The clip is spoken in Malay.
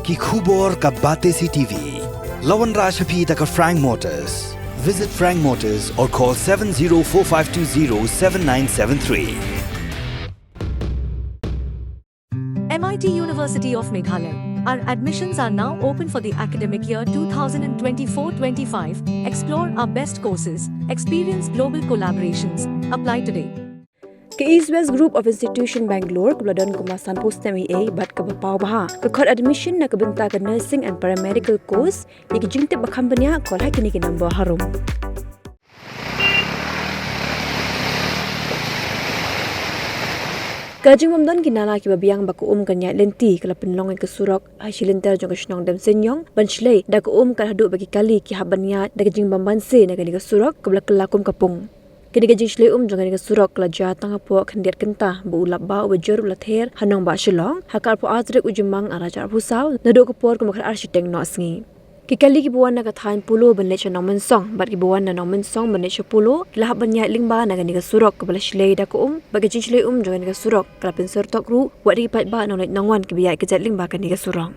ki khubor ka bate si TV. Lawan Rashapi taka Frank Motors. Visit Frank Motors or call 7045207973. MIT University of Meghalaya. Our admissions are now open for the academic year 2024-25. Explore our best courses. Experience global collaborations. Apply today. Ke East West Group of Institution Bangalore kebeladon kemasan post MA bat ke bapau baha ke kod admission na kebenta ke nursing and paramedical course yang jingtip bakam benya kol ha kini ke number harum. Kajing mamdon kinala ki babiang baku kanya Lynti kala penlong ke Surok ai Lynti jong kesnong Demseiñïong ban Shlei da ku kala hadu bagi kali ki habanya da kajing bambanse na kali ke Surok kebla kelakum kapung. Kini kajing Shlei jong kali ke Surok kala jatang apo kendiat kentah bu ulap ba ubajur ulather hanong ba Shlong hakar po azrek ujumang arajar pusau nado ke por kemakar arsitek no asngi. Kikali kibuan na kathain pulo banle cha nong mensong bat kibuan na nong mensong banle cha pulo kila banya lingba na gani ka Surok kebala Shlei da ko bagi Shlei jong ka Surok kala pen Syrtok ru wat ri pat ba nong nongwan kibiai ke jat lingba kan ka Surok.